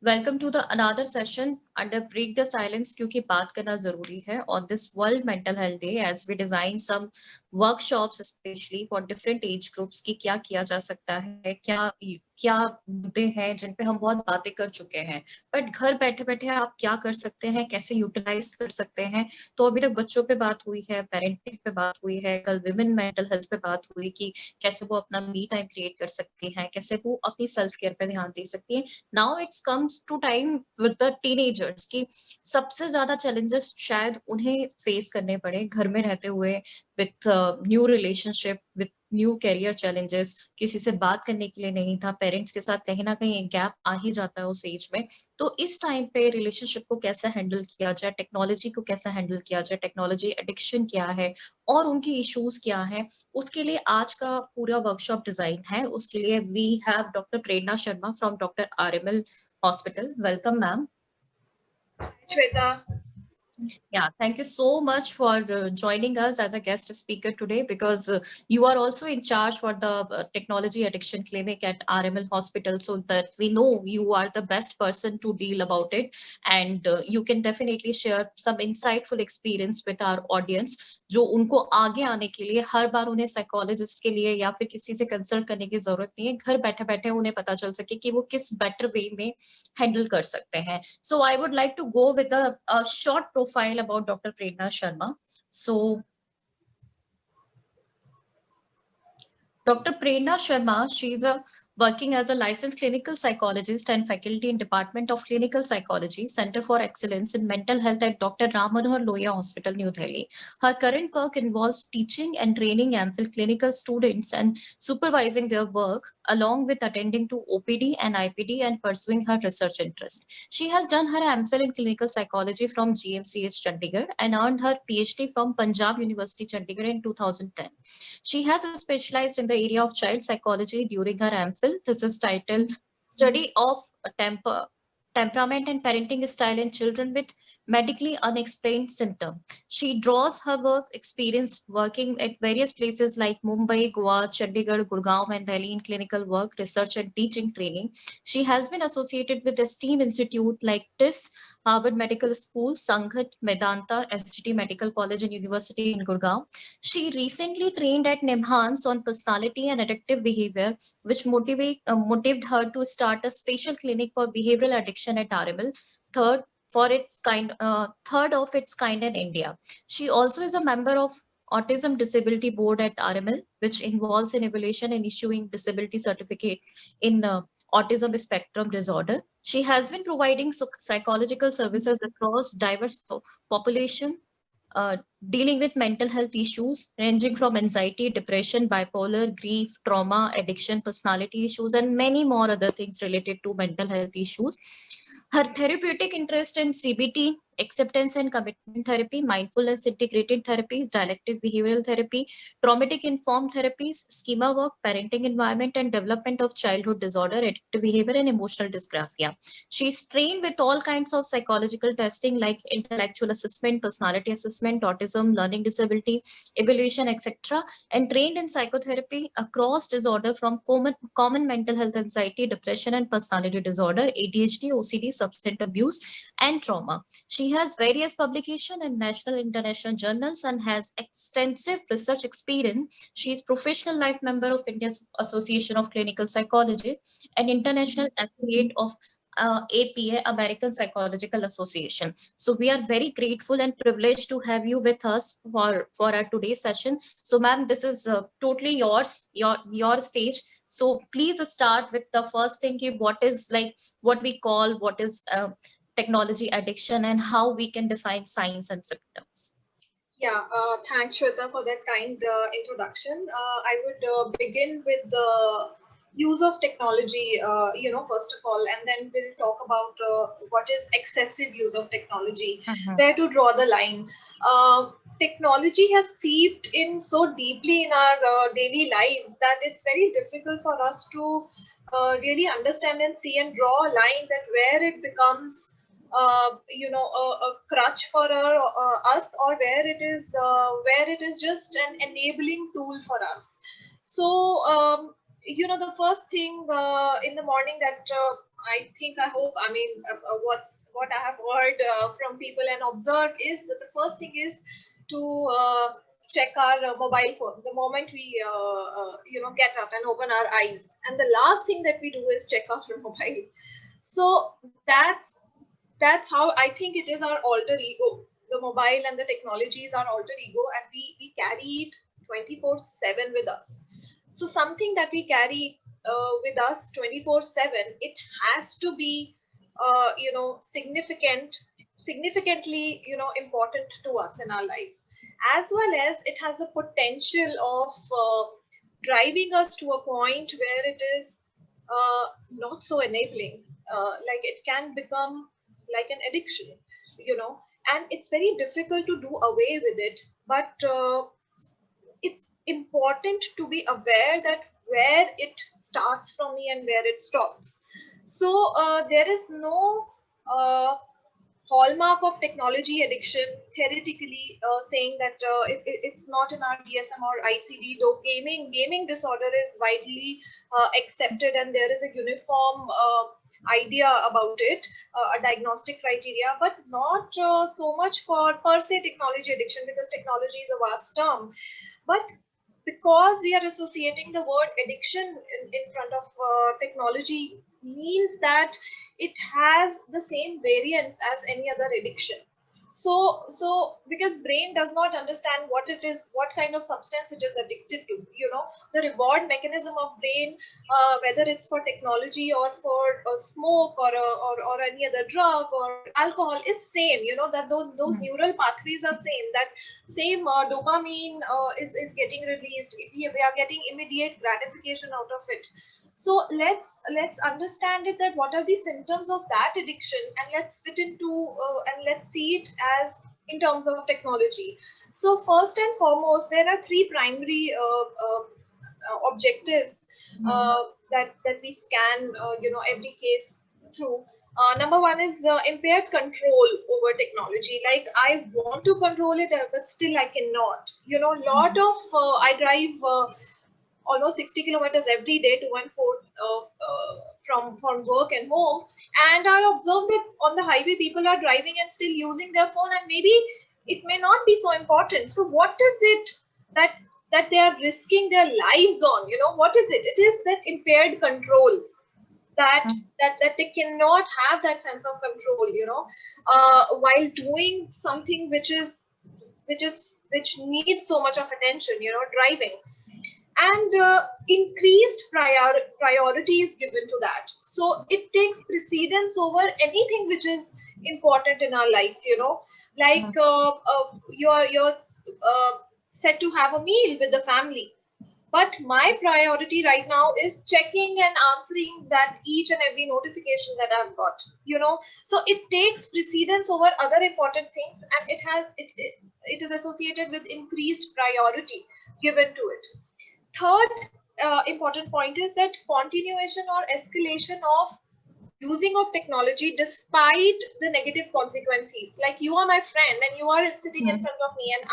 Welcome to the another session under break the silence, क्योंकि बात करना जरूरी है on this world mental health day as we design some workshops specially for different age groups की क्या किया जा सकता है, क्या क्या मुद्दे हैं जिन पे हम बहुत बातें कर चुके हैं, बट घर बैठे बैठे आप क्या कर सकते हैं, कैसे यूटिलाइज कर सकते हैं। तो अभी तक बच्चों पे बात हुई है, पेरेंटिंग पे बात हुई है, कल विमेन मेंटल हेल्थ पे बात हुई कि कैसे वो अपना मी टाइम क्रिएट कर सकती हैं, कैसे वो अपनी सेल्फ केयर पे ध्यान दे सकती है। Now it's comes to time with the teenagers की सबसे ज्यादा चैलेंजेस शायद उन्हें फेस करने पड़े घर में रहते हुए, with new relationship, with new career challenges. किसी से बात करने के लिए नहीं था, पेरेंट्स के साथ कहीं ना कहीं एक गैप आ ही जाता है उस एज में। तो इस टाइम पे रिलेशनशिप को कैसे हैंडल किया जाए, टेक्नोलॉजी को कैसे हैंडल किया जाए, टेक्नोलॉजी एडिक्शन क्या है और उनकी इश्यूज क्या है, उसके लिए आज का पूरा वर्कशॉप डिजाइन है। उसके लिए we have doctor Prerna Sharma from doctor RML hospital. Welcome ma'am. Shweta. Yeah, thank you so much for joining us as a guest speaker today, because you are also in charge for the technology addiction clinic at RML Hospital, so that we know you are the best person to deal about it, and you can definitely share some insightful experience with our audience, जो उनको आगे आने के लिए हर बार उन्हें psychologist के लिए या फिर किसी से कंसल्ट करने की जरूरत नहीं है, घर बैठे बैठे उन्हें पता चल सके कि वो किस बेटर वे में हैंडल कर सकते हैं। So I would like to go with a short profile about Dr. Prerna Sharma. So Dr. Prerna Sharma, she's a working as a licensed clinical psychologist and faculty in Department of Clinical Psychology, Center for Excellence in Mental Health at Dr. Ram Manohar Lohia Hospital, New Delhi. Her current work involves teaching and training MPhil clinical students and supervising their work, along with attending to OPD and IPD and pursuing her research interest. She has done her MPhil in clinical psychology from GMCH Chandigarh and earned her PhD from Punjab University Chandigarh in 2010. She has specialized in the area of child psychology during her MPhil. This is titled Study of Temper, Temperament and Parenting Style in Children with Medically Unexplained Symptom. She draws her work experience working at various places like Mumbai, Goa, Chandigarh, Gurgaon, and Delhi in clinical work, research, and teaching training. She has been associated with esteemed institute like TIS, Harvard Medical School, Sanghat, Medanta, SGT Medical College and University in Gurgaon. She recently trained at NIMHANS on personality and addictive behavior, which motivated her to start a special clinic for behavioral addiction at RML, third of its kind in India. She also is a member of Autism Disability Board at RML, which involves in evaluation and issuing disability certificate in autism spectrum disorder. She has been providing psychological services across diverse population, uh, dealing with mental health issues ranging from anxiety, depression, bipolar, grief, trauma, addiction, personality issues, and many more other things related to mental health issues. Her therapeutic interest in CBT, acceptance and commitment therapy, mindfulness integrated therapies, dialectic behavioral therapy, traumatic informed therapies, schema work, parenting environment, and development of childhood disorder, addictive behavior, and emotional dysgraphia. She's trained with all kinds of psychological testing like intellectual assessment, personality assessment, autism, learning disability, evaluation, etc., and trained in psychotherapy across disorder from common mental health, anxiety, depression, and personality disorder, ADHD, OCD, substance abuse, and trauma. She has various publications in national and international journals and has extensive research experience. She is professional life member of Indian Association of Clinical Psychology and international affiliate of APA, American Psychological Association. So we are very grateful and privileged to have you with us for our today's session. So, ma'am, this is totally yours, your stage. So please start with the first thing. What is like what we call what is technology addiction and how we can define signs and symptoms. Yeah, thanks, Shweta, for that kind introduction. I would begin with the use of technology, first of all, and then we'll talk about what is excessive use of technology, Mhm. where to draw the line. Technology has seeped in so deeply in our daily lives that it's very difficult for us to really understand and see and draw a line that where it becomes a crutch for us, or where it is just an enabling tool for us. So the first thing in the morning that I hope, I mean, what I have heard from people and observed is that the first thing is to check our mobile phone the moment we get up and open our eyes, and the last thing that we do is check our mobile. So that's how I think it is our alter ego. The mobile and the technology is our alter ego, and we carry it 24/7 with us. So something that we carry with us 24/7, it has to be significantly important to us in our lives, as well as it has a potential of driving us to a point where it is not so enabling. Like it can become like an addiction, and it's very difficult to do away with it. But it's important to be aware that where it starts from me and where it stops. So there is no hallmark of technology addiction theoretically saying that it's not in our DSM or ICD, though gaming disorder is widely accepted, and there is a uniform idea about it, a diagnostic criteria, but not so much for per se technology addiction, because technology is a vast term. But because we are associating the word addiction in front of technology, means that it has the same variance as any other addiction. So because brain does not understand what it is, what kind of substance it is addicted to, the reward mechanism of brain, whether it's for technology or for smoke or any other drug or alcohol, is same, that those neural pathways are same, that same dopamine is getting released. We are getting immediate gratification out of it. So let's understand it, that what are the symptoms of that addiction, and let's fit into and let's see it as in terms of technology. So first and foremost, there are three primary objectives that we scan every case through. Number one is impaired control over technology. Like I want to control it, but still I cannot. Lot of I drive almost 60 kilometers every day to and forth from work and home, and I observe that on the highway people are driving and still using their phone, and maybe it may not be so important. So what is it that they are risking their lives on? What is it? It is that impaired control, that they cannot have that sense of control, while doing something which needs so much of attention, driving. And increased priority is given to that. So it takes precedence over anything which is important in our life, like you're set to have a meal with the family, but my priority right now is checking and answering that each and every notification that I've got, so it takes precedence over other important things, and it is associated with increased priority given to it. Third important point is that continuation or escalation of using of technology despite the negative consequences. Like you are my friend and you are sitting in front of me, and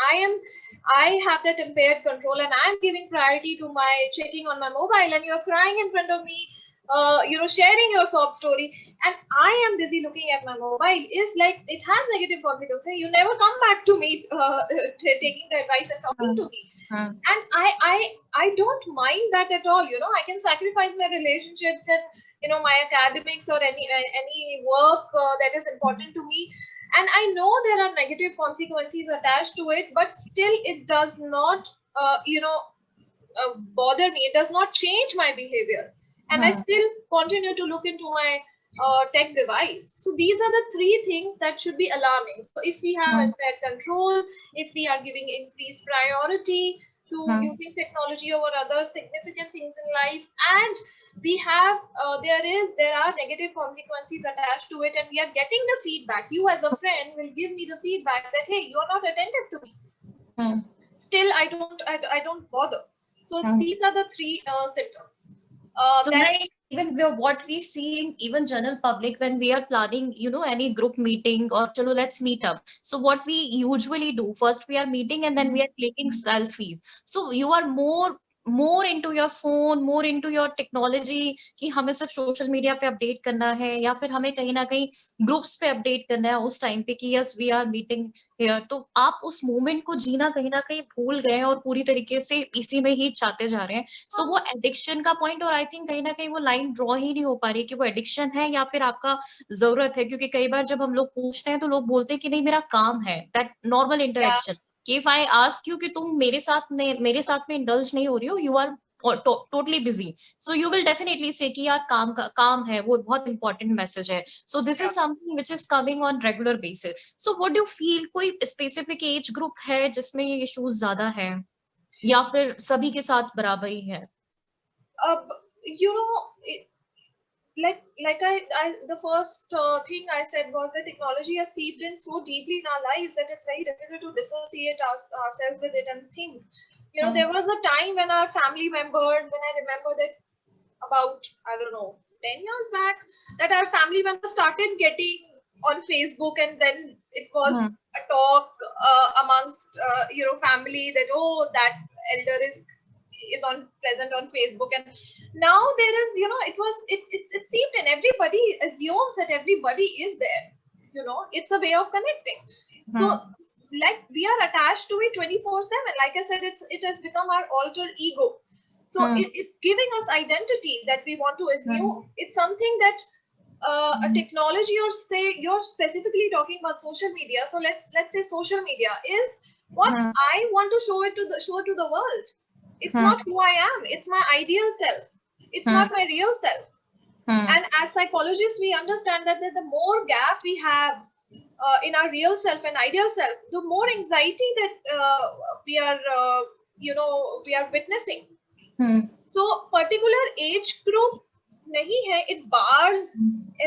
I have that impaired control, and I'm giving priority to my checking on my mobile, and you're crying in front of me, sharing your sob story, and I am busy looking at my mobile, is like it has negative consequences. You never come back to me taking the advice and talking to me. And I don't mind that at all. I can sacrifice my relationships and my academics or any work that is important to me, and I know there are negative consequences attached to it, but still it does not bother me. It does not change my behavior, and I still continue to look into my tech device. So these are the three things that should be alarming. So if we have impaired control, if we are giving increased priority to using technology over other significant things in life, and we have there are negative consequences attached to it, and we are getting the feedback, you as a friend will give me the feedback that, hey, you're not attentive to me, still I don't bother. So these are the three symptoms. So like even what we see in even general public when we are planning, any group meeting or chalo, let's meet up. So what we usually do, first we are meeting and then we are clicking selfies. So you are more more into your phone, more into your technology, कि हमें सिर्फ social media पे update करना है या फिर हमें कहीं ना कहीं ग्रुप्स पे अपडेट करना है उस टाइम पे कि yes we are meeting here, तो आप उस मोमेंट को जीना कहीं ना कहीं भूल गए और पूरी तरीके से इसी में ही चाहते जा रहे हैं. सो वो एडिक्शन का पॉइंट, और आई थिंक कहीं ना कहीं वो लाइन ड्रॉ ही नहीं हो पा रही कि वो एडिक्शन है या फिर आपका जरूरत है. क्योंकि कई बार जब हम लोग पूछते हैं तो लोग बोलते हैं कि नहीं मेरा काम है, दैट नॉर्मल Yeah. इंटरेक्शन. कि इफ आई आस्क यू कि तुम मेरे साथ में इंडल्ज नहीं हो रही हो, you are totally busy, so you will definitely say कि यार काम है, वो बहुत इंपॉर्टेंट मैसेज है. So this is Yeah. Something which is coming on regular basis. So what do you feel, कोई स्पेसिफिक एज ग्रुप है जिसमें ये इश्यूज ज्यादा है या फिर सभी के साथ बराबर ही है? You know, the first thing I said was that technology has seeped in so deeply in our lives that it's very difficult to dissociate ourselves with it and think. You know, there was a time when our family members, when I remember that about, I don't know, 10 years back, that our family members started getting on Facebook, and then it was a talk amongst family that, oh, that elder is on present on Facebook. And now there is, it seemed, and everybody assumes that everybody is there. It's a way of connecting. So like we are attached to it 24/7. Like I said, it has become our alter ego. So it's giving us identity that we want to assume. It's something that a technology, or say you're specifically talking about social media. So let's say social media is what I want to show to the world. It's not who I am. It's my ideal self. It's not my real self. And as psychologists, we understand that the more gap we have in our real self and ideal self, the more anxiety that we are witnessing. So particular age group nahi hai. It bars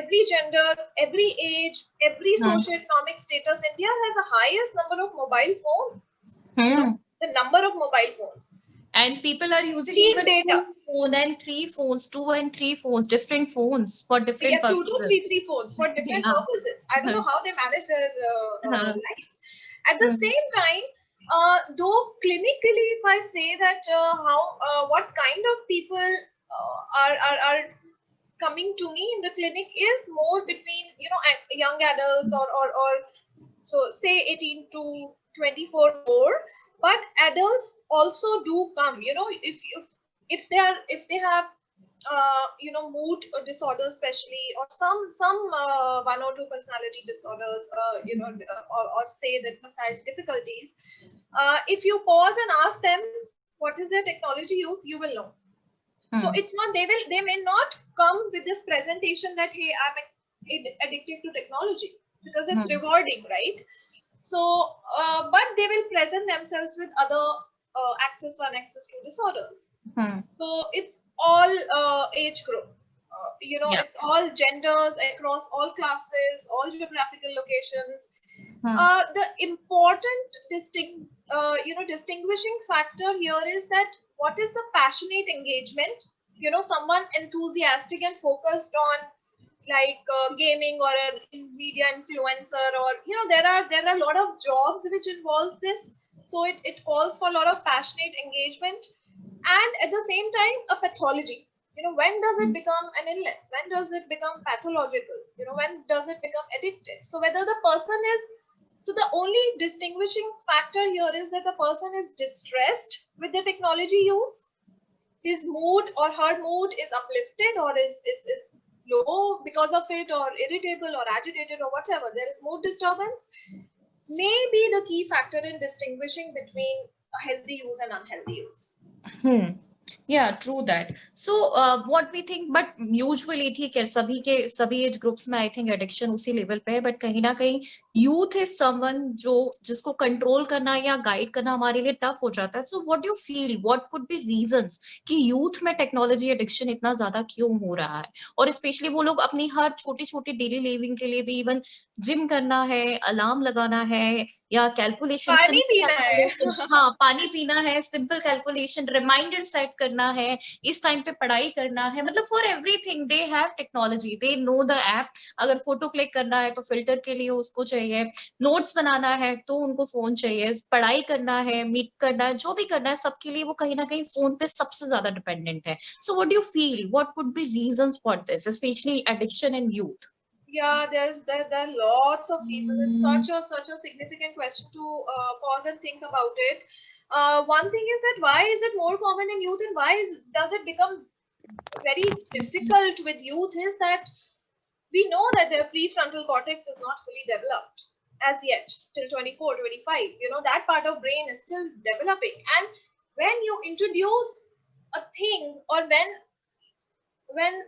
every gender, every age, every socio-economic status. India has the highest number of mobile phones. The number of mobile phones. And people are using Clean data. 2 and 3 phones, 2 and 3 phones, different phones for different purposes. 2 to 3 phones for different purposes. I don't know how they manage their lives. At the same time, though clinically, if I say that what kind of people are coming to me in the clinic is more between young adults or so say 18 to 24 more. But adults also do come. If they have mood disorders, especially, or some 1 or 2 personality disorders, or say that personality difficulties, if you pause and ask them what is their technology use, you will know. So it's not, they may not come with this presentation that, hey, I'm addicted to technology, because it's rewarding, right? So but they will present themselves with other access 1, access 2 disorders. So it's all age group, it's all genders, across all classes, all geographical locations. The important distinguishing factor here is that what is the passionate engagement, someone enthusiastic and focused on like gaming, or a media influencer, or there are a lot of jobs which involves this. So it calls for a lot of passionate engagement. And at the same time, a pathology. When does it become an illness? When does it become pathological? When does it become addicted? So whether the person is, so the only distinguishing factor here is that the person is distressed with the technology use, his mood or her mood is uplifted or is low because of it, or irritable or agitated or whatever, there is mood disturbance, may be the key factor in distinguishing between a healthy use and unhealthy use. Yeah, true that. So what we think, but usually ठीक है, सभी age groups में I think addiction उसी level पे है, but कहीं ना कहीं यूथ इज समवन जिसको कंट्रोल करना या गाइड करना हमारे लिए टफ हो जाता है. So what you feel, what could be reasons कि यूथ में टेक्नोलॉजी एडिक्शन इतना ज्यादा क्यों हो रहा है? और स्पेशली वो लोग अपनी हर छोटी छोटी डेली लिविंग के लिए भी, इवन जिम करना है, अलार्म लगाना है, या कैलकुलेशन, पानी पीना है, हाँ पानी पीना है, simple calculation, reminder set check करना है, इस टाइम पे पढ़ाई करना है, मतलब for everything they have technology, they know the app. अगर फोटो क्लिक करना है तो फिल्टर के लिए उसको चाहिए, नोट्स बनाना है तो उनको फोन चाहिए, पढ़ाई करना है, मीट करना है, जो भी करना है सबके लिए वो कहीं ना कहीं फोन पे सबसे ज्यादा डिपेंडेंट है। So what do you feel, what could be reasons for this, specially addiction in youth? Yeah, there are lots of reasons. It's such a significant question to pause and think about it. One thing is that why is it more common in youth, and does it become very difficult with youth? Is that we know that their prefrontal cortex is not fully developed as yet, till 24, 25. That part of brain is still developing, and when you introduce a thing, or when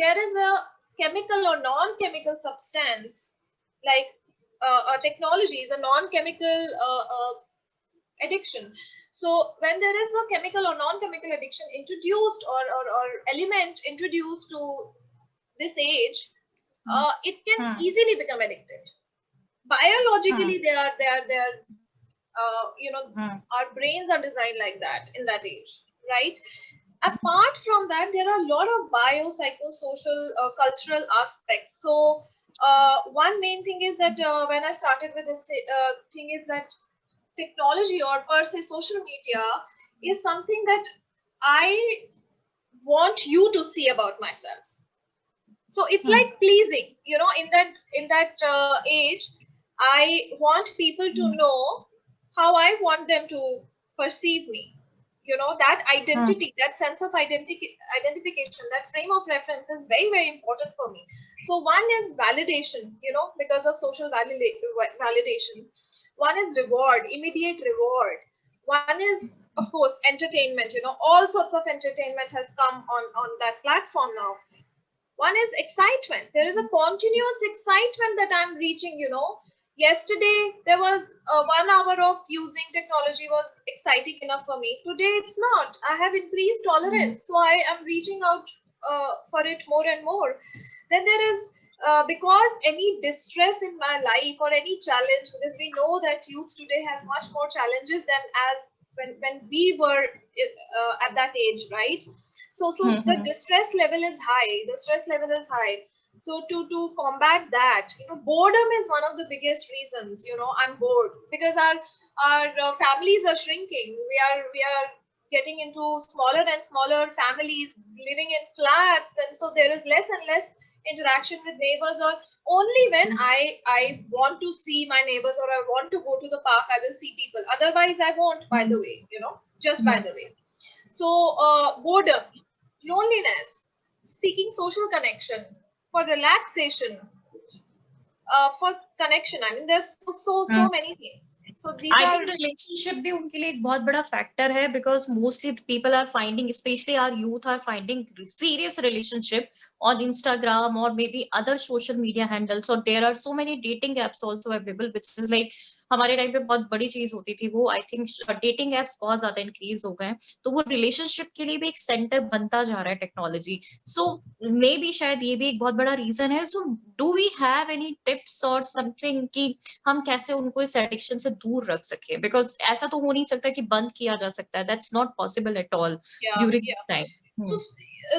there is a chemical or non-chemical substance, like a technology is a non-chemical addiction. So when there is a chemical or non-chemical addiction introduced, or element introduced to this age, it can easily become addicted. Biologically, our brains are designed like that in that age, right? Apart from that, there are a lot of biopsychosocial, cultural aspects. So one main thing is that when I started with this thing is that technology, or per se social media, is something that I want you to see about myself. So it's like pleasing, in that age, I want people to know how I want them to perceive me. That identity, that sense of identification, that frame of reference is very, very important for me. So one is validation, because of social validation. One is reward, immediate reward. One is, of course, entertainment. All sorts of entertainment has come on that platform now. One is excitement. There is a continuous excitement that I'm reaching. Yesterday there was 1 hour of using technology was exciting enough for me. Today it's not. I have increased tolerance, so I am reaching out for it more and more. Then there is because any distress in my life, or any challenge, because we know that youth today has much more challenges than as when we were at that age, right? So the distress level is high. So to combat that, boredom is one of the biggest reasons. I'm bored because our families are shrinking. We are getting into smaller and smaller families, living in flats, and so there is less and less interaction with neighbors. Or only when I want to see my neighbors, or I want to go to the park, I will see people. Otherwise I won't, by the way, just by the way. So boredom, loneliness, seeking social connection, for relaxation, for connection. I mean, there's so many things. So these I are think relationship भी उनके लिए एक बहुत बड़ा factor है, because mostly people are finding, especially our youth are finding serious relationship on Instagram or maybe other social media handles, or there are so many dating apps also available, which is like हमारे time पे बहुत बड़ी चीज होती थी वो। I think dating apps बहुत ज्यादा इंक्रीज हो गए हैं, तो वो रिलेशनशिप के लिए भी एक सेंटर बनता जा रहा है टेक्नोलॉजी। सो मे बी शायद ये भी एक बहुत बड़ा रीजन है। So do we have any tips और समथिंग कि हम कैसे उनको इस एडिक्शन से दूर रख सके, बिकॉज ऐसा तो हो नहीं सकता कि बंद किया जा सकता है, that's not possible at all during time.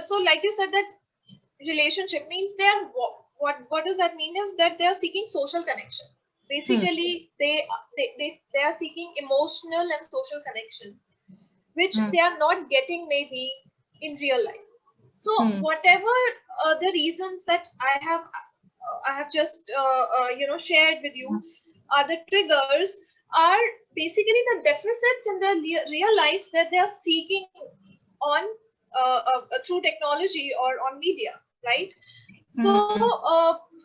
So like you said, that relationship means they are what does that mean is that they are seeking social connection. Basically they are seeking emotional and social connection, which they are not getting maybe in real life. So whatever the reasons that I have just shared with you, are the triggers, are basically the deficits in their real lives that they are seeking on through technology or on media, right? So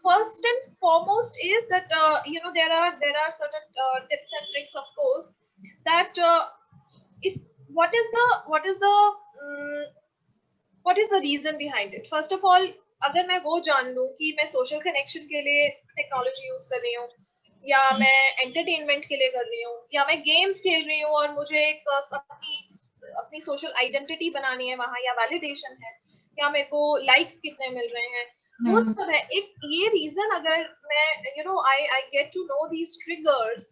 first and foremost is that there are certain tips and tricks, of course, that is what is the reason behind it. First of all, अगर मैं वो जान लूं कि मैं social connection के लिए technology use कर रही हूँ, या मैं एंटरटेनमेंट के लिए कर रही हूँ, या मैं गेम्स खेल रही हूँ और मुझे एक अपनी सोशल आइडेंटिटी बनानी है वहां, या वैलिडेशन है, या मेरे को लाइक्स कितने मिल रहे हैं, वो सब है। एक ये रीजन अगर मैं I get to know these triggers,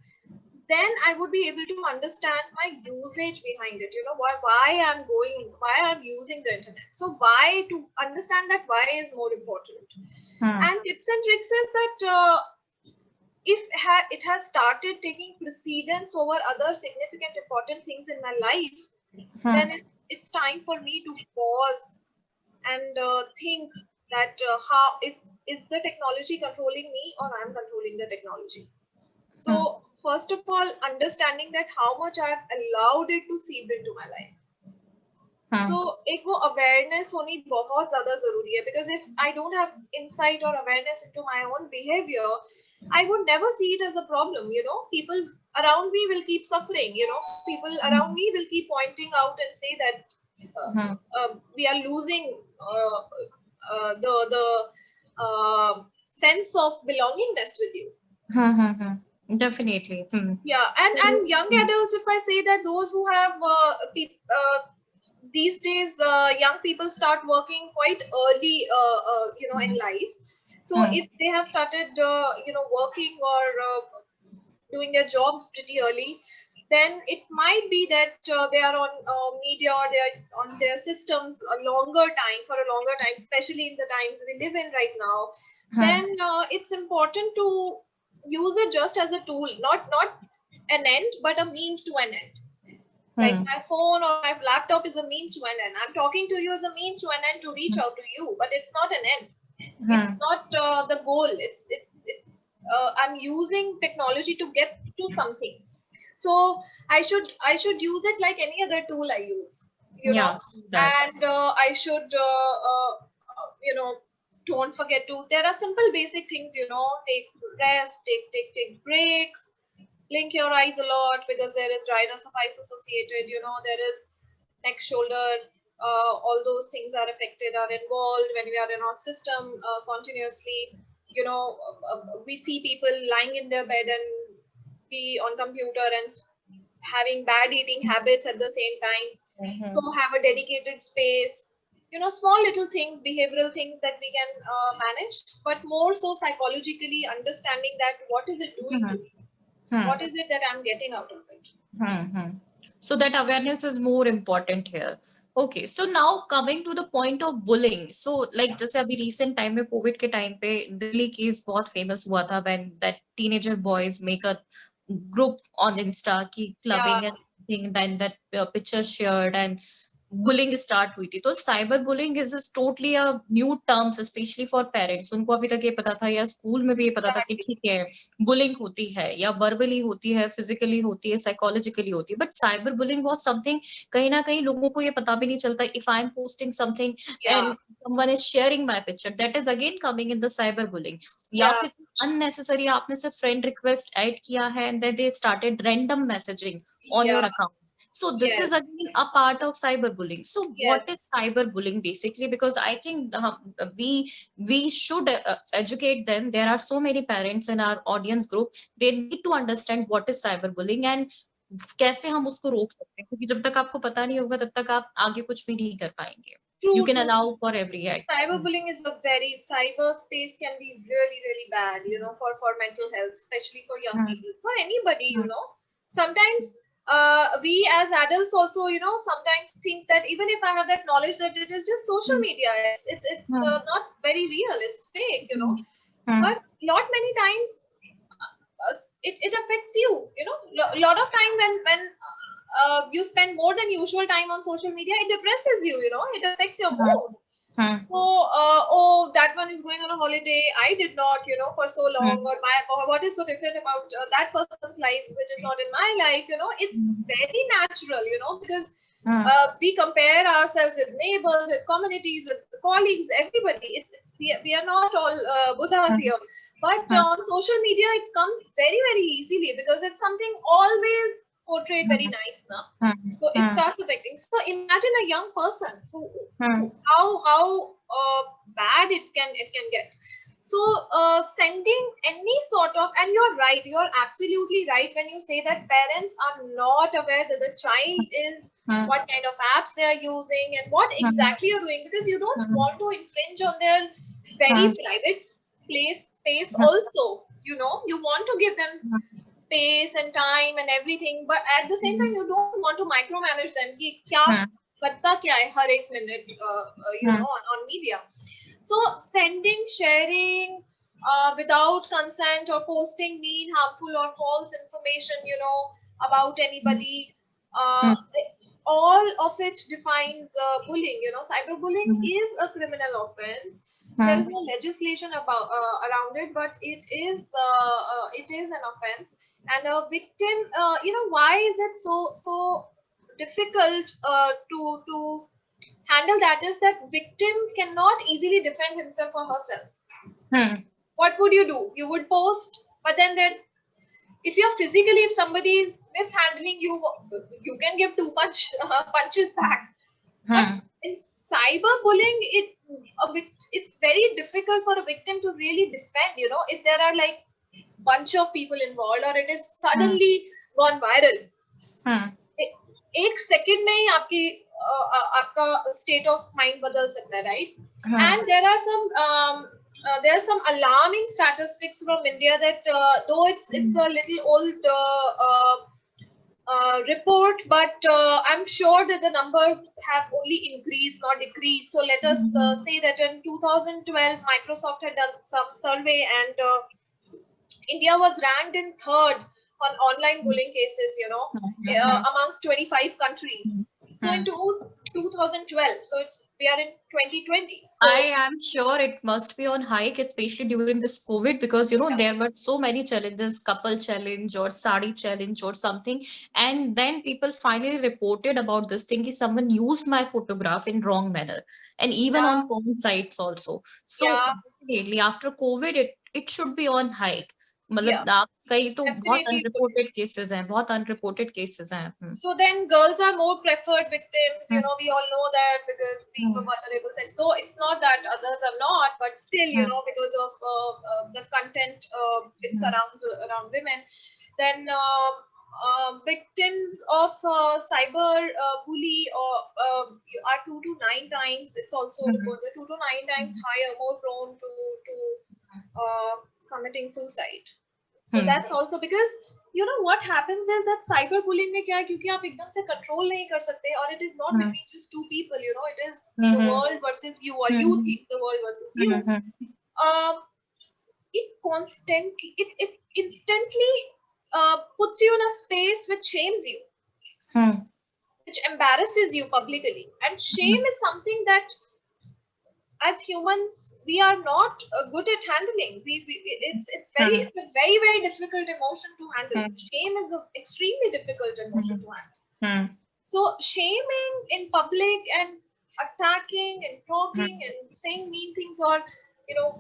then I would be able to understand my usage behind it. Why I'm using the internet. So why, to understand that why is more important. And tips and tricks is that if it has started taking precedence over other significant important things in my life, then it's time for me to pause and think that how is the technology controlling me, or I'm controlling the technology. So first of all, understanding that how much I've allowed it to seep into my life. So एक वो awareness होनी बहुत ज़्यादा ज़रूरी है, because if I don't have insight or awareness into my own behavior, I would never see it as a problem. People around me will keep suffering. People around me will keep pointing out and say that we are losing the sense of belongingness with you. Definitely. Yeah, and young adults, if I say that those who have these days, young people start working quite early, in life. So if they have started, working or doing their jobs pretty early, then it might be that they are on media, or they are on their systems for a longer time, especially in the times we live in right now. Then it's important to use it just as a tool, not an end, but a means to an end. Like my phone or my laptop is a means to an end. I'm talking to you as a means to an end to reach out to you, but it's not an end. It's not the goal. It's I'm using technology to get to something. So I should use it like any other tool I use. And I should don't forget to. There are simple basic things. Take rest, take breaks. Blink your eyes a lot, because there is dryness of eyes associated. There is neck, shoulder, all those things are affected, are involved when we are in our system continuously. We see people lying in their bed and be on computer and having bad eating habits at the same time. So have a dedicated space. Small little things, behavioral things that we can manage, but more so psychologically understanding that what is it doing to me. What is it that I'm getting out of it? So that awareness is more important here. Okay, so now coming to the point of bullying. So like जैसे अभी recent time में COVID के time पे Delhi case बहुत famous हुआ था, when that teenager boys make a group on Insta की clubbing and thing, then that picture shared and bullying start हुई थी. तो cyber bullying is totally a new terms, specially for parents. उनको अभी तक ये पता था, या स्कूल में भी ये पता था कि ठीक है बुलिंग होती है, या वर्बली होती है, फिजिकली होती है, साइकोलॉजिकली होती है. But cyber bullying was something कहीं ना कहीं लोगों को ये पता भी नहीं चलता. If I am posting something and someone is sharing my picture, that is again coming in the cyber bullying. या फिर unnecessary आपने सिर्फ friend request ऐड किया है and then they started random messaging on your account. So this is again a part of cyberbullying. So what is cyberbullying basically? Because I think we should educate them. There are so many parents in our audience group. They need to understand what is cyberbullying and कैसे हम उसको रोक सकते हैं, क्योंकि जब तक आपको पता नहीं होगा तब तक आप आगे कुछ भी नहीं कर पाएंगे. You can allow for every act. Cyberbullying is cyberspace can be really, really bad, for mental health, especially for young people, for anybody, Sometimes we as adults also, sometimes think that even if I have that knowledge that it is just social media, it's not very real, it's fake, but not many times it affects you, a lot of time when you spend more than usual time on social media, it depresses you, it affects your mood. So that one is going on a holiday, I did not, for so long, or what is so different about that person's life which is not in my life, it's very natural, because we compare ourselves with neighbors, with communities, with colleagues, everybody. We are not all Buddhas here, but on social media it comes very, very easily, because it's something always portrayed very nice now. So it starts affecting. So imagine a young person who how bad it can get. So sending any sort of, and you're absolutely right when you say that parents are not aware that the child is what kind of apps they are using and what exactly you're doing, because you don't want to infringe on their very private space also, you want to give them space and time and everything, but at the same time you don't want to micromanage them कि क्या करता क्या है हर एक minute on media. So sending, sharing without consent or posting mean, harmful or false information, about anybody, all of it defines bullying. Cyberbullying is a criminal offense. There is no legislation about around it, but it is an offense. And a victim, why is it so difficult to handle that? Is that victim cannot easily defend himself or herself. What would you do? You would post, but then if you're physically, if somebody is mishandling you, you can give two punches back. But in cyberbullying, it's very difficult for a victim to really defend, if there are like bunch of people involved or it is suddenly gone viral. एक second में ही आपका state of mind बदल सकता है, right? And there are some alarming statistics from India that though it's a little old report, but I'm sure that the numbers have only increased, not decreased. So let us say that in 2012, Microsoft had done some survey, and India was ranked in third on online bullying cases, amongst 25 countries. So in 2012, so we are in 2020. So I am sure it must be on hike, especially during this COVID, because there were so many challenges, couple challenge or sari challenge or something, and then people finally reported about this thing. Someone used my photograph in wrong manner, and even on porn sites also. So definitely after COVID, it should be on hike. मतलब आप कई तो बहुत unreported cases हैं, बहुत unreported cases हैं. So then girls are more preferred victims, we all know that, because being a vulnerable sex, though it's not that others are not, but still, because of the content it surrounds around women, then victims of cyber bully are 2 to 9 times, it's also reported, 2 to 9 times higher, more prone to committing suicide. So that's also because what happens is that cyberbullying में क्या है, क्योंकि आप एकदम से control नहीं कर सकते, or it is not between just two people, it is the world versus you, or you think the world versus you. It instantly puts you in a space which shames you, which embarrasses you publicly, and shame is something that as humans we are not good at handling. It's a very very difficult emotion to handle. Shame is an extremely difficult emotion to handle. So shaming in public and attacking and talking and saying mean things, or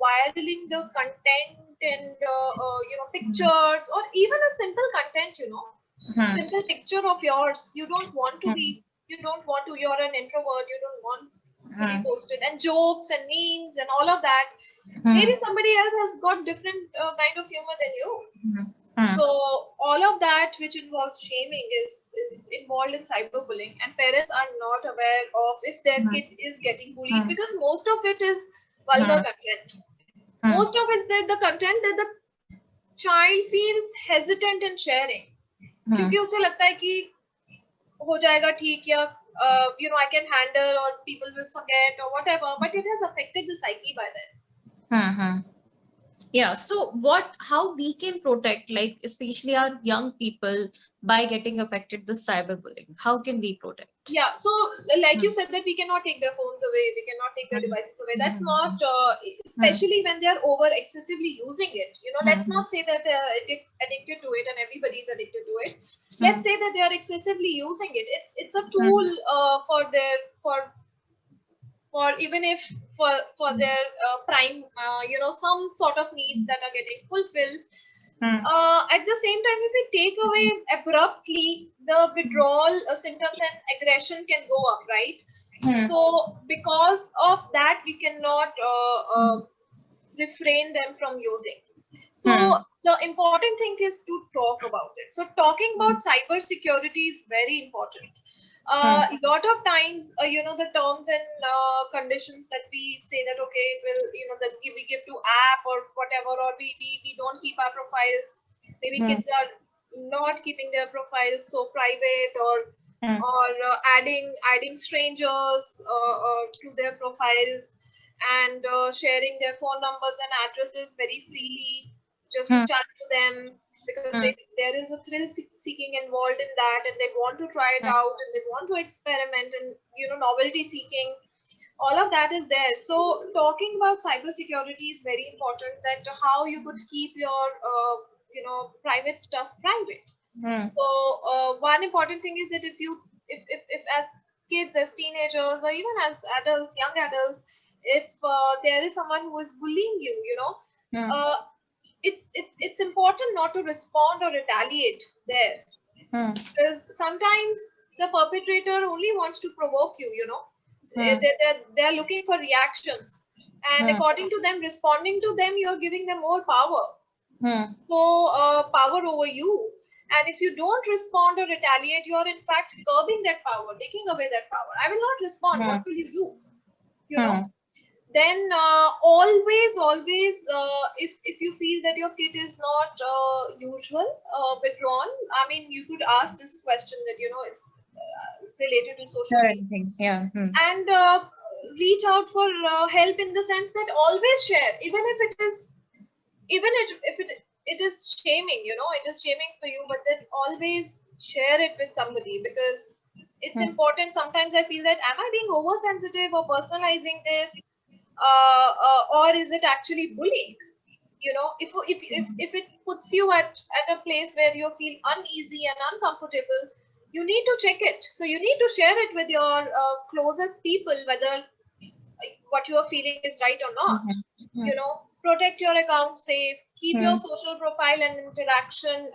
viraling the content and pictures, or even a simple content, simple picture of yours, you're an introvert, you don't want to be posted, and jokes and memes and all of that. Maybe somebody else has got different kind of humor than you. So all of that which involves shaming is involved in cyberbullying, and parents are not aware of if their kid is getting bullied, because most of it is vulgar content. Most of it is the content that the child feels hesitant in sharing, क्योंकि उसे लगता है कि हो जाएगा ठीक, या I can handle, or people will forget, or whatever, but it has affected the psyche by then. Yeah, so how we can protect, like especially our young people, by getting affected the cyberbullying? How can we protect? Yeah, so like you said, that we cannot take their phones away, we cannot take their devices away. That's not, especially when they're over excessively using it. Let's not say that they're addicted to it, and everybody's addicted to it. Let's say that they are excessively using it. It's a tool for even if for their prime, some sort of needs that are getting fulfilled. At the same time, if we take away abruptly, the withdrawal symptoms and aggression can go up, right? So because of that, we cannot refrain them from using. So the important thing is to talk about it. So talking about cyber security is very important. A lot of times, the terms and conditions that we say that, okay, it will, that we give to app or whatever, or we don't keep our profiles. Maybe kids are not keeping their profiles so private, or adding strangers to their profiles, and sharing their phone numbers and addresses very freely just to chat to them, because there is a seeking involved in that, and they want to try it out, and they want to experiment, and novelty seeking. All of that is there. So talking about cybersecurity is very important, that how you could keep your private stuff private. So one important thing is that if as kids, as teenagers, or even as adults, young adults, if there is someone who is bullying you, it's important not to respond or retaliate there, because sometimes the perpetrator only wants to provoke you. They're looking for reactions, and according to them, responding to them, you're giving them more power. So power over you. And if you don't respond or retaliate, you're in fact curbing that power, taking away that power. I will not respond. What will you do? Then always if you feel that your kid is not usual, withdrawn, I mean, you could ask this question that is related to social media. And reach out for help, in the sense that always share, even if it is shaming, it is shaming for you, but then always share it with somebody, because it's important. Sometimes I feel that, am I being oversensitive or personalizing this, or is it actually bullying? If it puts you at a place where you feel uneasy and uncomfortable, you need to check it. So you need to share it with your closest people, whether what you are feeling is right or not. Protect your account safe, keep your social profile and interaction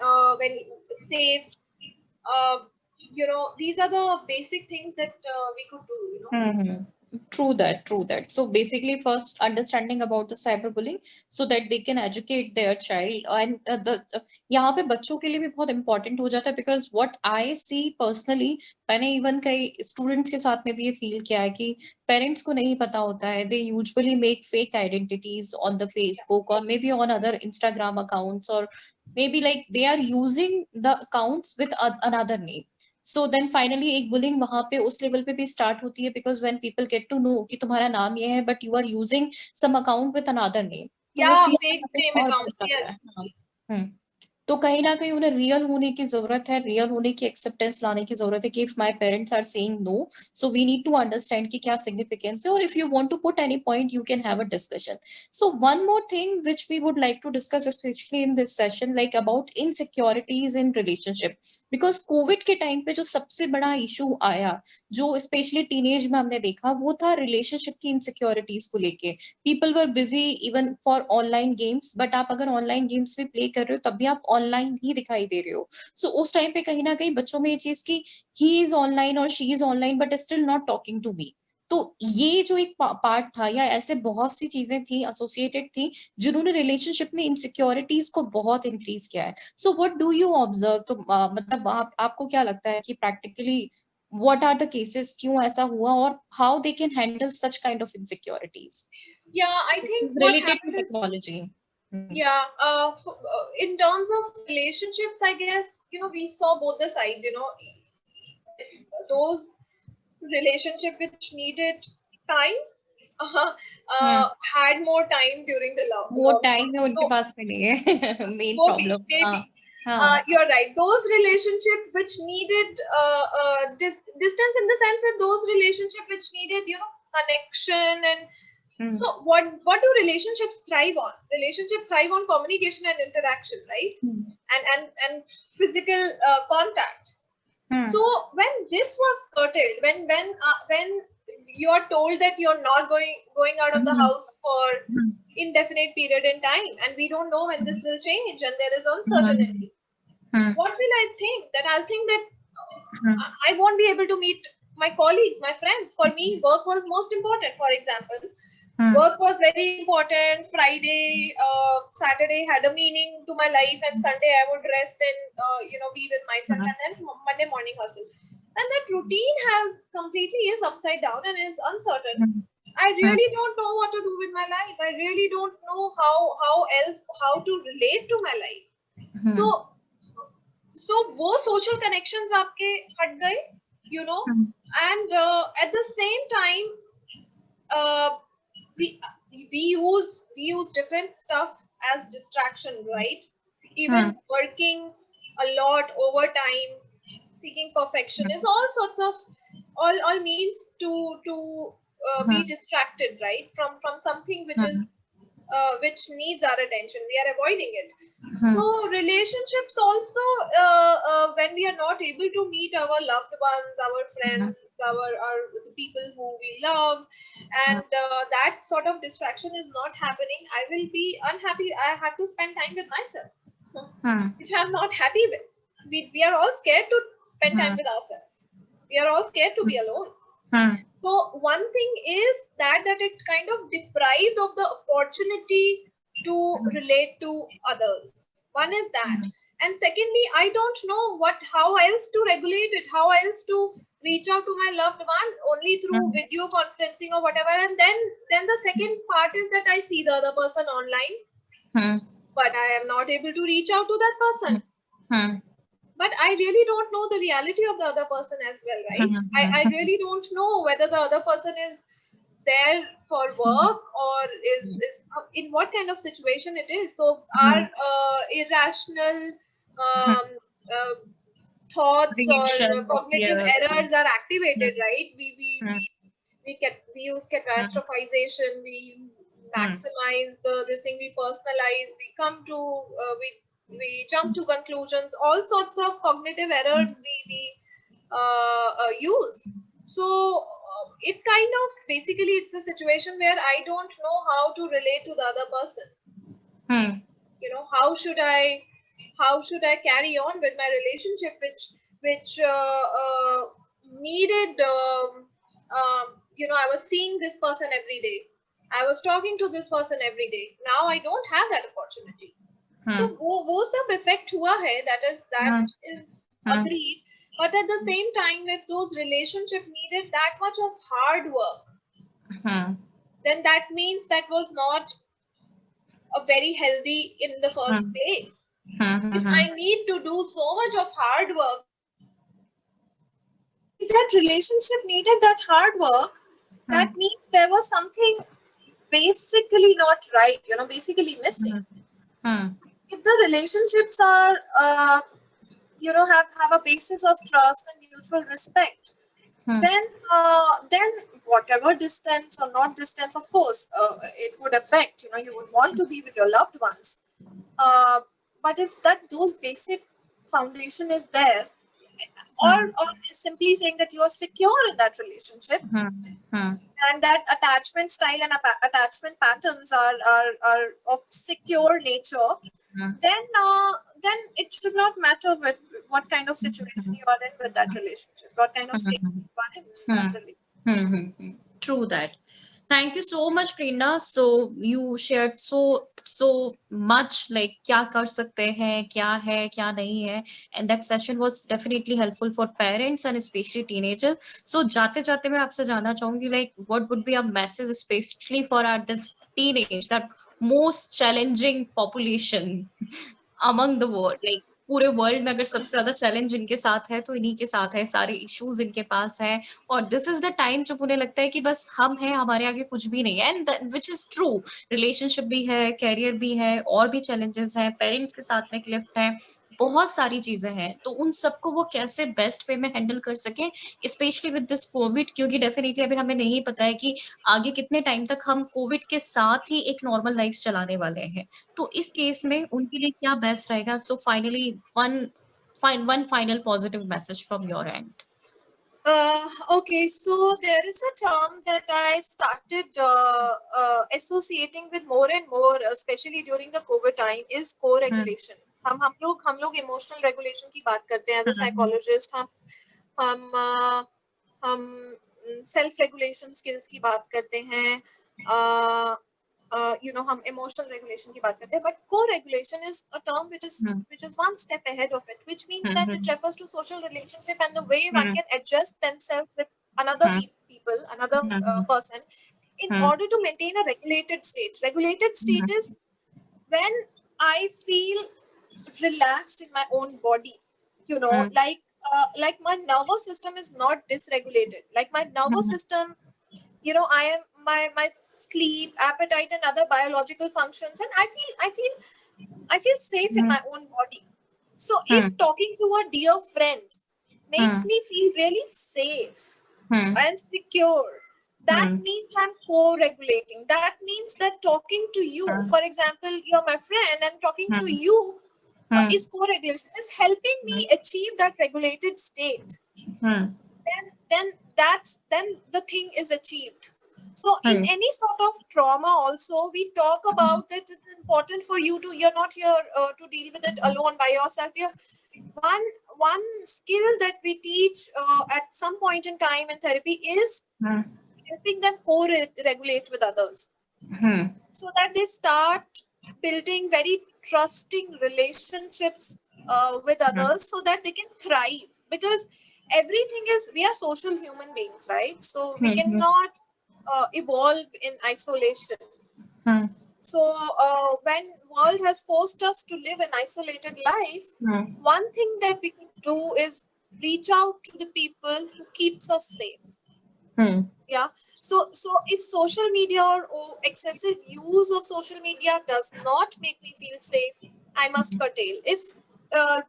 safe. These are the basic things that we could do. True that. So basically, first understanding about the cyberbullying, so that they can educate their child, and यहाँ पे बच्चों के लिए भी बहुत important हो जाता है, because what I see personally, मैंने even कई students के साथ में भी ये feel किया है कि parents को नहीं पता होता है, they usually make fake identities on the Facebook or maybe on other Instagram accounts, or maybe like they are using the accounts with another name. So then finally एक bullying वहां पे उस level पे भी start होती है, because when people get to know कि तुम्हारा नाम ये है but you are using some account with another name, तो वो fear fake वहाँ पे name बहुत accounts, बढ़ yes. जाता है। तो कहीं ना कहीं उन्हें रियल होने की जरूरत है, रियल होने की एक्सेप्टेंस लाने की जरूरत है कि if my parents are saying no, so we need to understand कि क्या सिग्निफिकेंस है, और if you want to put any point you can have a discussion. So one more thing which we would like to discuss specially in this session, like about insecurities in relationship, because Covid के time पे जो सबसे बड़ा issue आया, जो specially teenage में हमने देखा, वो था रिलेशनशिप की इनसिक्योरिटीज को लेके। People were busy even for online games, but आप अगर ऑनलाइन गेम्स भी प्ले कर रहे हो तब भी आप ऑनलाइन ही दिखाई दे रहे हो। सो उस टाइम पे कहीं ना कहीं बच्चों में ये चीज की ही इज ऑनलाइन और she is online but still not talking to me. तो ये जो एक पार्ट था, या ऐसे बहुत सी चीजें थी एसोसिएटेड थी जिन्होंने रिलेशनशिप में इनसिक्योरिटीज को बहुत इंक्रीज किया है। So what do you observe? तो मतलब आपको क्या लगता है कि practically what are the cases, क्यों ऐसा हुआ, और how they can handle such kind of insecurities? I think related to technology. In terms of relationships, I guess we saw both the sides. Those relationship which needed time had more time during the more time है उनके पास में नहीं है main problem. maybe. You're right. Those relationship which needed distance, in the sense that those relationship which needed connection, and so what do relationships thrive on? Relationships thrive on communication and interaction, right? And physical contact. So when this was curtailed, when you are told that you're not going out of the house for indefinite period in time, and we don't know when this will change, and there is uncertainty, what will I think? That I'll think that I won't be able to meet my colleagues, my friends. For me, work was most important. For example, work was very important. Friday, Saturday had a meaning to my life, and Sunday I would rest and be with myself, and then Monday morning hustle. And that routine is upside down and is uncertain. I really don't know what to do with my life. I really don't know how to relate to my life. So वो social connections आपके हट गए, you know, and at the same time uh, we use different stuff as distraction, right? Even working a lot, overtime, seeking perfection is all sorts of all means to be distracted, right, from something which is which needs our attention. We are avoiding it. So relationships also, when we are not able to meet our loved ones, our friends, our the people who we love, and that sort of distraction is not happening, I will be unhappy. I have to spend time with myself, which I'm not happy with. We are all scared to spend time with ourselves. We are all scared to be alone. So one thing is that it kind of deprived of the opportunity to relate to others. One is that, and secondly, I don't know how else to regulate it, how else to reach out to my loved one, only through video conferencing or whatever. And then the second part is that I see the other person online, but I am not able to reach out to that person. But I really don't know the reality of the other person as well, right? I really don't know whether the other person is there for work or is in what kind of situation it is. So our irrational thoughts or cognitive errors are activated, right? We use catastrophization, we maximize this thing, we personalize, we come to we jump to conclusions, all sorts of cognitive errors we use. So it kind of basically it's a situation where I don't know how to relate to the other person. You know, how should I carry on with my relationship, which needed you know, I was seeing this person every day, I was talking to this person every day. Now I don't have that opportunity. So वो सब effect हुआ है, that is agreed. But at the same time, if those relationships needed that much of hard work, then that means that was not a very healthy in the first place. If I need to do so much of hard work, if that relationship needed that hard work, that means there was something basically not right, you know, basically missing. If the relationships are you know, have a basis of trust and mutual respect, then whatever distance or not distance, of course it would affect, you know, you would want to be with your loved ones, but if those basic foundation is there, or simply saying that you are secure in that relationship, and that attachment style and attachment patterns are of secure nature, then it should not matter with what kind of situation you are in with that relationship, what kind of state you are in with that relationship. True that. Thank you so much, Prerna. So you shared so much, like क्या कर सकते हैं, क्या है, क्या नहीं है, and that session was definitely helpful for parents and especially teenagers. So जाते जाते मैं आपसे जानना चाहूंगी, like what would be a message especially for our this teenage, that most challenging population among the world, like पूरे world में अगर सबसे ज्यादा चैलेंज इनके साथ है तो इन्हीं के साथ है, सारे इश्यूज इनके पास है, और दिस इज द टाइम जब उन्हें लगता है कि बस हम हैं, हमारे आगे कुछ भी नहीं है, and which is true. Relationship भी है, कैरियर भी है, और भी चैलेंजेस हैं, पेरेंट्स के साथ में क्लिफ्ट है, बहुत सारी चीजें हैं. तो उन सबको वो कैसे बेस्ट वे में हैंडल कर सके, स्पेशली विद दिस कोविड, क्योंकि डेफिनेटली अभी हमें नहीं पता है कि आगे कितने टाइम तक हम कोविड के साथ ही एक नॉर्मल लाइफ चलाने वाले हैं. तो इस केस में उनके लिए क्या बेस्ट रहेगा? So finally one final positive message from your end. Okay, so there is a term that I started associating with more and more, especially during the COVID time, is co-regulation. हम लोग emotional regulation की बात करते हैं as a psychologist. हम self regulation skills की बात करते हैं. You know, हम emotional regulation की बात करते हैं, but co-regulation is a term which is one step ahead of it, which means that it refers to social relationship and the way one can adjust themselves with another people, another person, in order to maintain a regulated state. Regulated state is when I feel relaxed in my own body. like my nervous system is not dysregulated. Like my nervous system, I am my sleep, appetite, and other biological functions, and I feel safe in my own body. So if talking to a dear friend makes me feel really safe and secure, that means I'm co-regulating. That means that talking to you, for example, you're my friend, and talking to you is co-regulation, is helping me achieve that regulated state. Then the thing is achieved. So in any sort of trauma also, we talk about that it's important for you to, you're not here to deal with it alone by yourself. One skill that we teach at some point in time in therapy is helping them co-regulate with others, so that they start building very trusting relationships with others, so that they can thrive. Because everything is, we are social human beings, right? So we cannot evolve in isolation. So when world has forced us to live an isolated life, one thing that we can do is reach out to the people who keeps us safe. Yeah. So if social media or excessive use of social media does not make me feel safe, I must curtail. If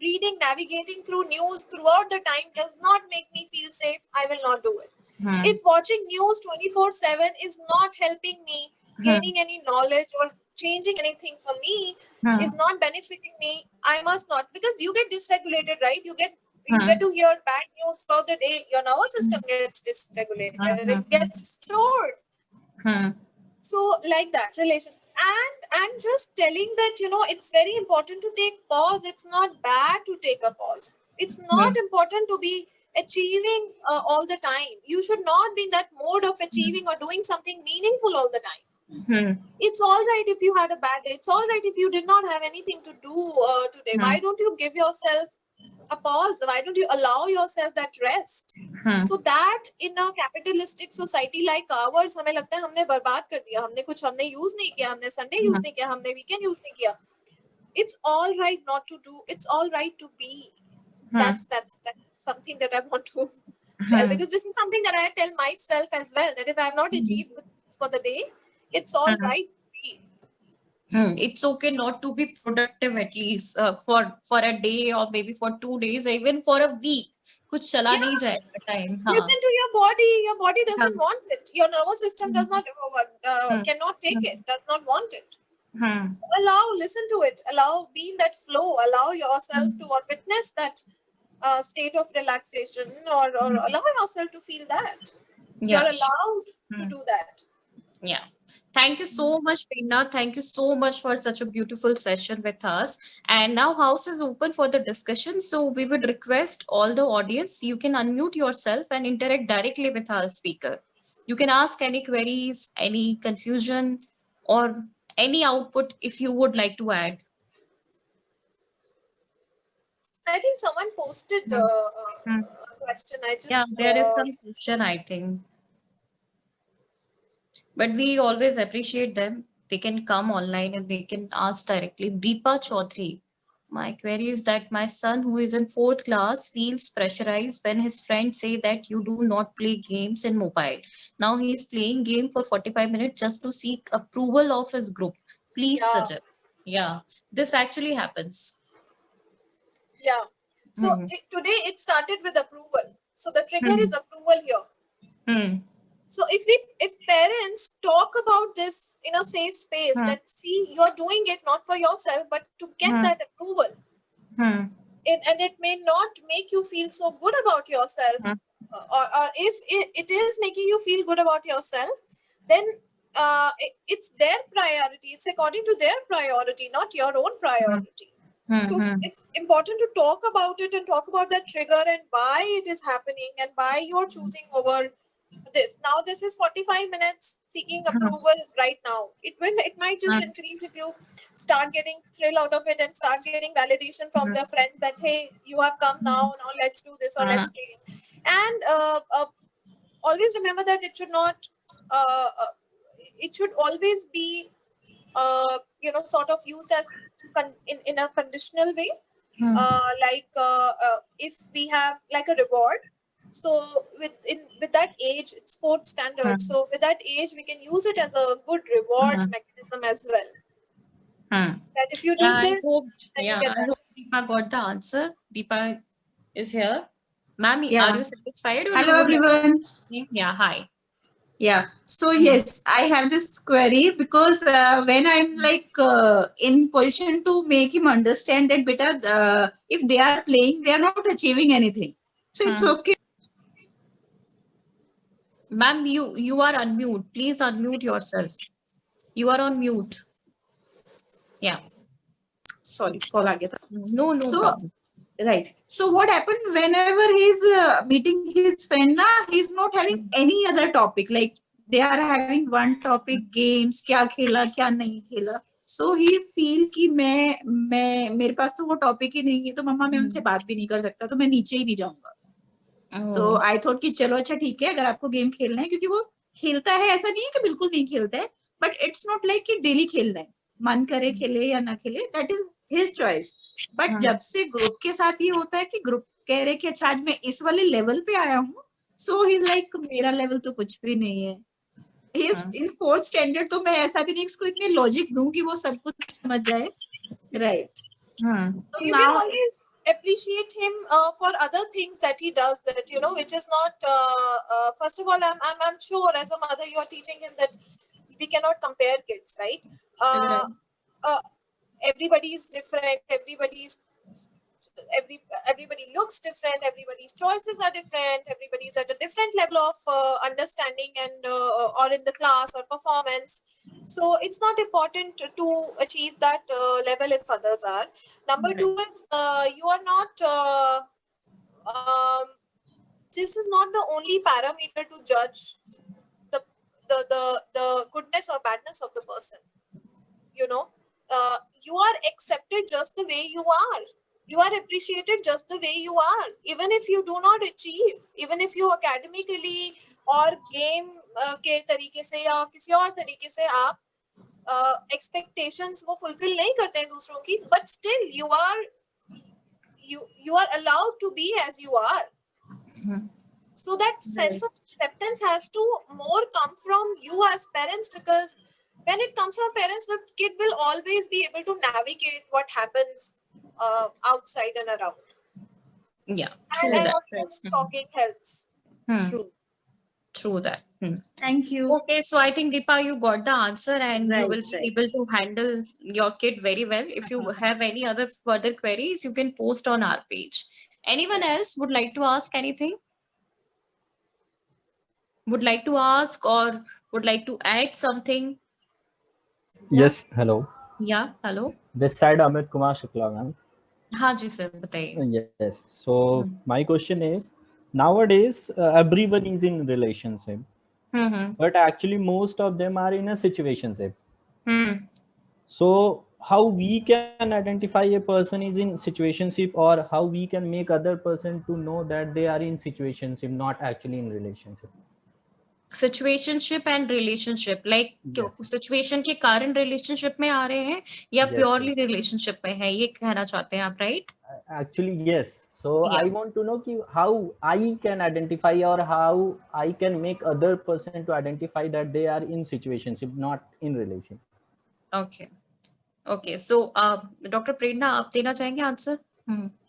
reading, navigating through news throughout the time does not make me feel safe, I will not do it. If watching news 24/7 is not helping me gaining any knowledge or changing anything for me, is not benefiting me, I must not. Because you get dysregulated, right? You get to hear bad news throughout the day. Your nervous system gets dysregulated. It gets stored. So like that relation, and just telling that, it's very important to take pause. It's not bad to take a pause. It's not important to be achieving all the time. You should not be in that mode of achieving or doing something meaningful all the time. It's all right if you had a bad day. It's all right if you did not have anything to do today. Why don't you give yourself a pause? Why don't you allow yourself that rest? So that in a capitalistic society like ours, हमें लगता है हमने बर्बाद कर दिया, हमने use नहीं किया, हमने संडे यूज नहीं किया, हमने वीकेंड यूज नहीं किया. It's all right not to do. It's all right to be. That's something that I want to tell, because this is something that I tell myself as well, that if I have not achieved this for the day, it's all right to be. It's okay not to be productive, at least for a day, or maybe for 2 days, or even for a week. कुछ चला नहीं जाएगा time. Listen to your body. Your body doesn't want it. Your nervous system does not cannot take it. Does not want it. So listen to it. Be in that flow. Allow yourself to witness that state of relaxation, or allow yourself to feel that. You're allowed to do that. Yeah. Thank you so much, Prerna. Thank you so much for such a beautiful session with us. And now house is open for the discussion. So we would request all the audience, you can unmute yourself and interact directly with our speaker. You can ask any queries, any confusion, or any output if you would like to add. I think someone posted a question. There is some question, I think. But we always appreciate them. They can come online and they can ask directly. Deepa Chaudhary. My query is that my son, who is in 4th class, feels pressurized when his friends say that you do not play games in mobile. Now he is playing game for 45 minutes just to seek approval of his group. Please suggest. Yeah, this actually happens. Yeah. So today it started with approval. So the trigger is approval here. So if parents talk about this in a safe space, that see, you're doing it not for yourself, but to get that approval, and it may not make you feel so good about yourself, or if it is making you feel good about yourself, then it's their priority. It's according to their priority, not your own priority. So it's important to talk about it and talk about that trigger and why it is happening and why you're choosing over this. Now this is 45 minutes seeking approval right now. It might just increase if you start getting thrill out of it and start getting validation from their friends that, hey, you have come now let's do this, or let's play. And always remember that it should not it should always be sort of used as in a conditional way. If we have like a reward, so with that age, it's fourth standard, so with that age we can use it as a good reward mechanism as well, that if you do I this, hope, then you yeah, get I that. hope Deepa got the answer. Deepa is here. Ma'am, are Yeah. you satisfied or Hello, you would like everyone. to- Yeah, hi. Yeah. So yes, I have this query because when I'm like in position to make him understand that beta, if they are playing, they are not achieving anything. So it's okay. Ma'am, you are unmute. Please unmute yourself. You are on mute. Yeah. Sorry, call आ गया था. No So problem. right. So what happened whenever he's meeting his friend? Na, he's not having any other topic. Like they are having one topic, games, क्या खेला, क्या नहीं खेला. So he feel कि मैं मेरे पास तो वो टॉपिक ही नहीं है, तो मम्मा मैं उनसे बात भी नहीं कर सकता, तो मैं नीचे ही नहीं जाऊंगा. So I thought कि चलो अच्छा ठीक है, अगर आपको गेम खेलना है, क्योंकि वो खेलता है, ऐसा नहीं है कि बिल्कुल नहीं खेलता है, बट इट्स नॉट लाइक कि डेली खेलना है, मन करे खेले या ना खेले, that is his choice. But जब से ग्रुप के साथ ये होता है कि ग्रुप कह रहे कि अच्छा आज मैं इस वाले लेवल पे आया हूँ, सो ही लाइक मेरा लेवल तो कुछ भी नहीं है. He is in fourth standard, तो मैं ऐसा भी नहीं इसको इतने लॉजिक दूं कि वो सब कुछ समझ जाए, right. You can always appreciate him for other things that he does, that which is not first of all, I'm sure as a mother you are teaching him that we cannot compare kids, right? Everybody is different, everybody looks different, everybody's choices are different, everybody's at a different level of understanding and or in the class or performance. So it's not important to achieve that level if others are. Number two is you are not this is not the only parameter to judge the goodness or badness of the person. You are accepted just the way you are. You are appreciated just the way you are. Even if you do not achieve, even if you academically और game के तरीके से या किसी और तरीके से आप expectations वो fulfill नहीं करते हैं दूसरों की, but still you are allowed to be as you are. So that sense of acceptance has to more come from you as parents, because when it comes from parents, the kid will always be able to navigate what happens outside and around. Yeah, true And that. of course, talking helps. True that. Thank you. Okay, so I think Deepa, you got the answer, and you will be Right. able to handle your kid very well. If you have any other further queries, you can post on our page. Anyone else would like to ask anything? Would like to ask or would like to add something? Yes, hello. Yeah, hello. This side Amit Kumar Shukla, ma'am. हाँ जी sir बताइए. Yes. So my question is, nowadays everyone is in relationship, but actually most of them are in a situationship. So how we can identify a person is in situationship, or how we can make other person to know that they are in situationship, not actually in relationship? Situationship and relationship, like situation के कारण relationship में आ रहे हैं या purely relationship में है, ये कहना चाहते हैं आप, right? Actually yes. So I want to know how I can identify, or how I can make other person to identify that they are in situationship, not in relation. Okay, so doctor Prerna आप देना चाहेंगे answer?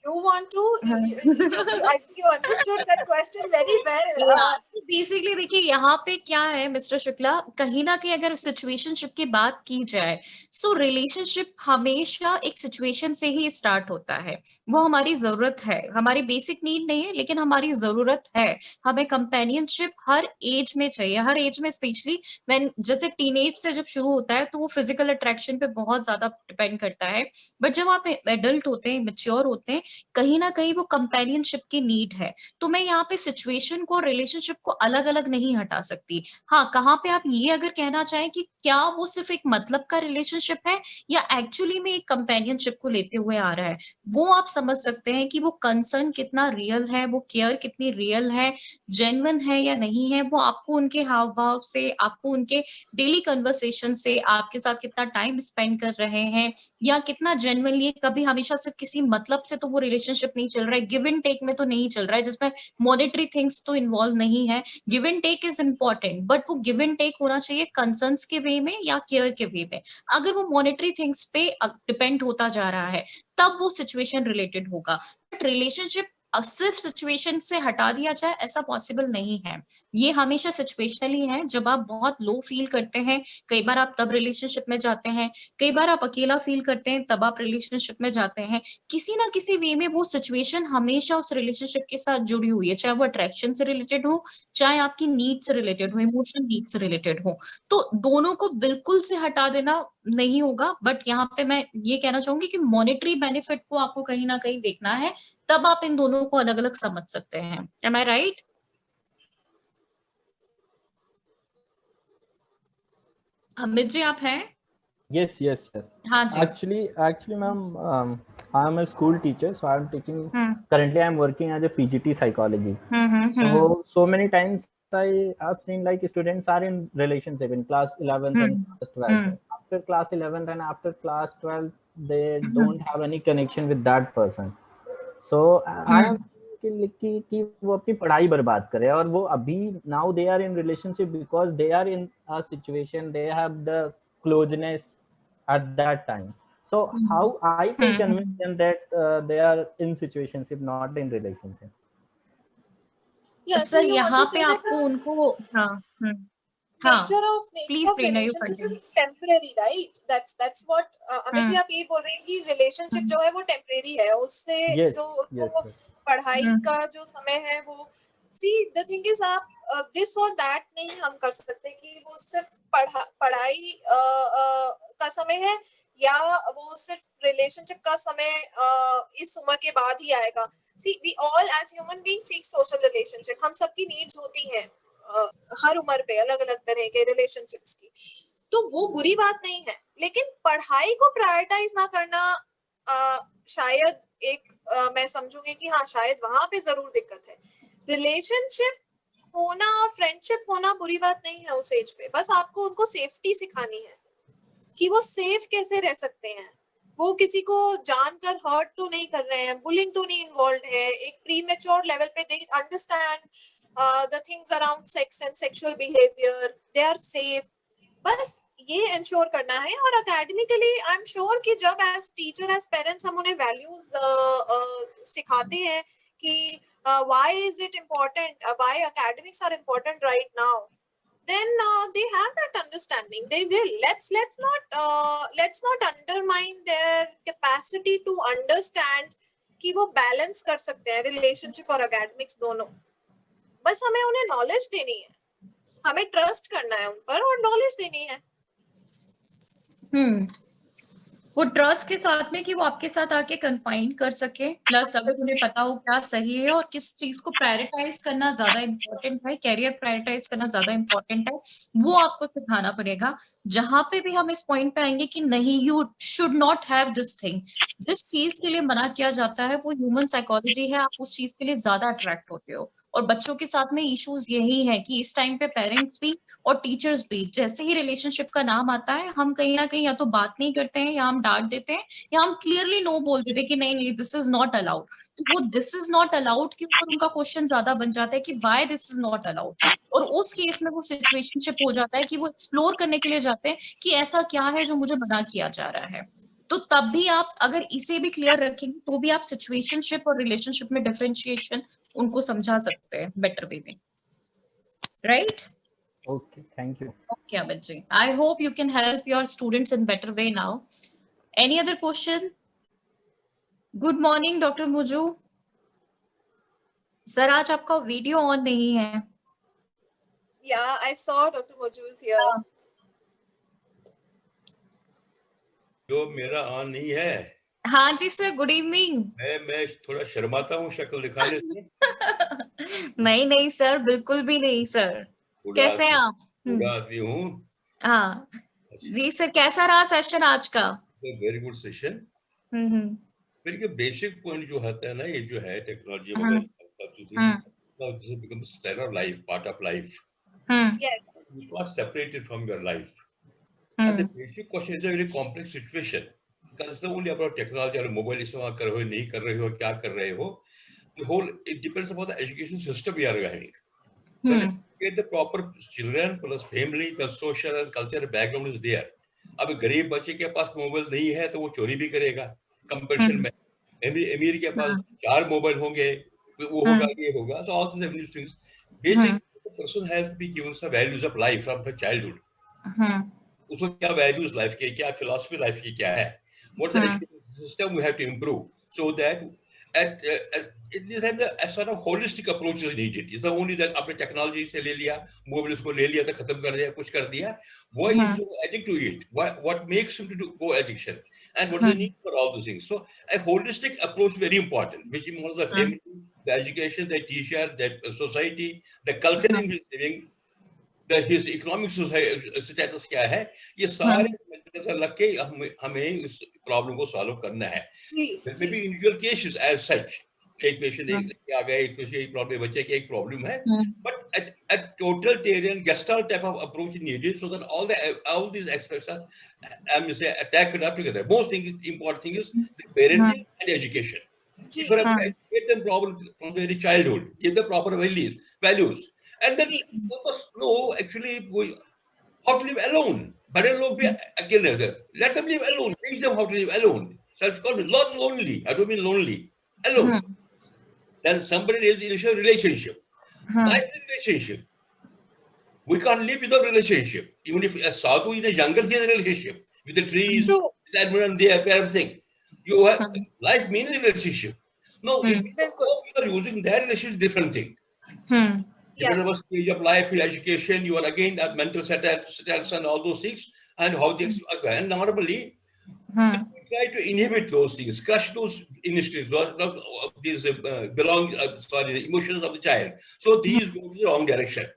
You want to? I think you understood that question very well. Basically देखिए यहाँ पे क्या है mister Shukla, कहीं ना कहीं अगर सिचुएशनशिप की बात की जाए, सो रिलेशनशिप हमेशा एक सिचुएशन से ही स्टार्ट होता है. वो हमारी जरूरत है, हमारी बेसिक नीड नहीं है, लेकिन हमारी जरूरत है. हमें कंपेनियनशिप हर एज में चाहिए, हर एज में, स्पेशली व्हेन जैसे टीनेज से जब शुरू होता है तो वो फिजिकल अट्रैक्शन पे बहुत ज्यादा डिपेंड करता है. बट जब आप एडल्ट होते हैं, मैच्योर होते हैं, कहीं ना कहीं वो कंपेनियनशिप की नीड है। तो मैं यहाँ पे सिचुएशन को, रिलेशनशिप को अलग अलग नहीं हटा सकती। हाँ, कहाँ पे आप ये अगर कहना चाहें कि क्या वो सिर्फ एक मतलब का रिलेशनशिप है या एक्चुअली में एक कंपेनियनशिप को लेते हुए आ रहा है, वो आप समझ सकते हैं कि वो कंसर्न कितना रियल है, वो केयर कितनी रियल है, जेन्युइन है या नहीं है, वो आपको उनके हाव भाव से, आपको उनके डेली कन्वर्सेशन से, आपके साथ कितना टाइम स्पेंड कर रहे हैं, या कितना जेन्युइनली, कभी हमेशा सिर्फ किसी मतलब से तो वो रिलेशनशिप नहीं चल रहा है, गिव एंड टेक में तो नहीं चल रहा है, जिसमें मॉनेटरी थिंग्स तो इन्वॉल्व नहीं है। Give and take is important, but वो गिव एंड टेक होना चाहिए कंसर्न्स के वे में या केयर के वे में। अगर वो मॉनेटरी थिंग्स पे डिपेंड होता जा रहा है, तब वो सिचुएशन रिलेटेड होगा। बट रिलेशनशिप सिर्फ सिचुएशन से हटा दिया जाए, ऐसा पॉसिबल नहीं है। ये हमेशा सिचुएशनली है। जब आप बहुत लो फील करते हैं, कई बार आप तब रिलेशनशिप में जाते हैं, कई बार आप अकेला फील करते हैं तब आप रिलेशनशिप में जाते हैं। किसी ना किसी वे में वो सिचुएशन हमेशा उस रिलेशनशिप के साथ जुड़ी हुई है, चाहे वो अट्रैक्शन से रिलेटेड हो, चाहे आपकी नीड से रिलेटेड हो, इमोशनल नीड से रिलेटेड हो। तो दोनों को बिल्कुल से हटा देना नहीं होगा, बट यहाँ पे मैं ये कहना चाहूंगी कि मॉनेटरी बेनिफिट को आपको कहीं ना कहीं देखना है, तब आप इन दोनों को अलग अलग समझ सकते हैं। एम आई राइट? अमित जी आप हैं? Yes, yes, yes. हाँ जी। Actually, ma'am, I am a school teacher, so I am teaching. Currently, I am working as a PGT psychology. So many times I've seen like students are in relationship in class 11th and class 12th. After class 11th and after class 12th, they don't have any connection with that person. So I am कि वो अपनी पढ़ाई बर्बाद करे, और वो अभी now they are in relationship because they are in a situation, they have the closeness at that time. So how I can convince them that they are in situationship, not in relationship? Yeah, so sir you want यहाँ to पे say that आपको उनको हाँ nature of please Prerna you relationship continue. is temporary, right? That's what Amit ji आप ये बोल रहे हैं कि relationship जो है वो temporary है, उससे Yes, जो yes, उनको yes. पढ़ाई का जो समय है वो see the thing is आप this or that नहीं हम कर सकते कि वो सिर्फ पढ़ाई का समय है या वो सिर्फ रिलेशनशिप का समय इस उम्र के बाद ही आएगा। See, we all as human beings seek social relationship. हम सबकी needs होती हैं हर उम्र पे अलग अलग तरह के रिलेशनशिप्स की, तो वो बुरी बात नहीं है, लेकिन पढ़ाई को प्रायोरिटाइज ना करना शायद एक मैं समझूंगी कि हाँ शायद वहां पे जरूर दिक्कत है। रिलेशनशिप होना और फ्रेंडशिप होना बुरी बात नहीं है उस एज पे, बस आपको उनको सेफ्टी सिखानी है कि वो सेफ कैसे रह सकते हैं, वो किसी को जानकर हर्ट तो नहीं कर रहे हैं, बुलिंग तो नहीं इन्वॉल्व है, एक प्रीमेच्योर लेवल पे they understand the things around sex and sexual behavior, they are safe. बस ये इंश्योर करना है। और अकेडमिकली आई एम श्योर कि जब एज टीचर एज पेरेंट्स हम उन्हें वैल्यूज सिखाते हैं कि why is it important, why academics are important right now, then they have that understanding, they will let's not undermine their capacity to understand कि वो balance कर सकते हैं रिलेशनशिप और एकेडमिक्स दोनों। बस हमें उन्हें नॉलेज देनी है, हमें ट्रस्ट करना है उन पर और नॉलेज देनी है। वो ट्रस्ट के साथ में कि वो आपके साथ आके कन्फाइन कर सके, प्लस अगर उन्हें पता हो क्या सही है और किस चीज को प्रायोरिटाइज करना ज्यादा इम्पोर्टेंट है, कैरियर प्रायोरिटाइज करना ज्यादा इम्पोर्टेंट है, वो आपको सिखाना पड़ेगा। जहां पे भी हम इस पॉइंट पे आएंगे कि नहीं you should not have this thing, जिस चीज के लिए मना किया जाता है वो ह्यूमन साइकोलॉजी है, आप उस चीज के लिए ज्यादा अट्रैक्ट होते हो। और बच्चों के साथ में इश्यूज यही है कि इस टाइम पे पेरेंट्स भी और टीचर्स भी, जैसे ही रिलेशनशिप का नाम आता है, हम कहीं ना कहीं या तो बात नहीं करते हैं, या हम डांट देते हैं, या हम क्लियरली नो बोल देते हैं कि नहीं नहीं दिस इज नॉट अलाउड। तो वो दिस इज नॉट अलाउड के ऊपर उनका क्वेश्चन ज्यादा बन जाता है कि why this is not allowed, और उस केस में वो सिचुएशनशिप हो जाता है कि वो एक्सप्लोर करने के लिए जाते हैं कि ऐसा क्या है जो मुझे मना किया जा रहा है। तो तब भी आप अगर इसे भी क्लियर रखेंगे तो भी आप सिचुएशनशिप और रिलेशनशिप में डिफरेंशिएशन उनको समझा सकते हैं बेटर वे में, right? Okay, thank you. Okay, Amit ji. I hope you can help your students in better way now. Any other question? Good morning, Dr. Muju. Sir आज आपका video on नहीं है। Yeah, I saw Dr. Moju is here. जो मेरा on नहीं है। हाँ जी sir, good evening. मैं थोड़ा शर्माता हूँ शक्ल दिखाने से। नहीं नहीं सर, बिल्कुल भी नहीं सर। कैसे हैं आप? बूढ़ा आदमी हूँ। हाँ जी सर, कैसा रहा सेशन आज का? Very good session. मेरे बेसिक पॉइंट जो होता है ना, ये जो है technology become standard of life, part of life. Yes. You can't separate it from your life. And the basic question is a very complex situation. Because it's not only about technology or mobile इस्तेमाल कर रहे हो, नहीं कर रहे हो, क्या कर रहे हो. The whole, it depends upon the education system we are having. So let's get the proper children plus family, the social and cultural background is there. अब गरीब बच्चे के पास मोबाइल नहीं है तो वो चोरी भी करेगा कंपैरिजन में. अमीर के पास 4 मोबाइल होंगे, वो होगा, ये होगा. So all these things, basically the person has to be given some values of life from her childhood. उसको क्या values life के, क्या philosophy life की क्या है, what's the education system we have to improve so that it is a sort of holistic approach is needed. It's not only that आपने technology से ले लिया, मोबाइल उसको ले लिया तो खत्म कर दिया, कुछ कर दिया. Why is so addict to it? What makes him to go addiction? And what is the need for all those things? So a holistic approach very important, which involves the family, the education, the teacher, the society, the culture in which living, his economic status क्या है, ये सारे लग के हमें इस problem को solve करना है. Maybe individual cases as such, एक पेशेंट आ गए, एक पेशेंट एक प्रॉब्लम, बच्चे की एक प्रॉब्लम है, but a totalitarian gestalt type of approach is needed so that all these aspects are, I mean, say, attacked up together. Most important thing is the parenting and education. If you educate them properly from very childhood, give the proper values, and then they must know actually how to live alone. बड़े लोग भी अकेले रहते हैं. Let them live alone. Teach them how to live alone. Self-confidence, not lonely. I don't mean lonely. Alone. Then somebody is in a relationship. Life is a relationship. We can't live without relationship. Even if a sadhu in a jungle, he has a relationship with the trees, with the animal, there, everything. You have life means a relationship. No, if you are using that relationship, different thing. Depending on stage of life, your education, you are again at mental status and all those things, and how they and normally we try to inhibit those things, crush those initiatives, these the emotions of the child. So these go to the wrong direction.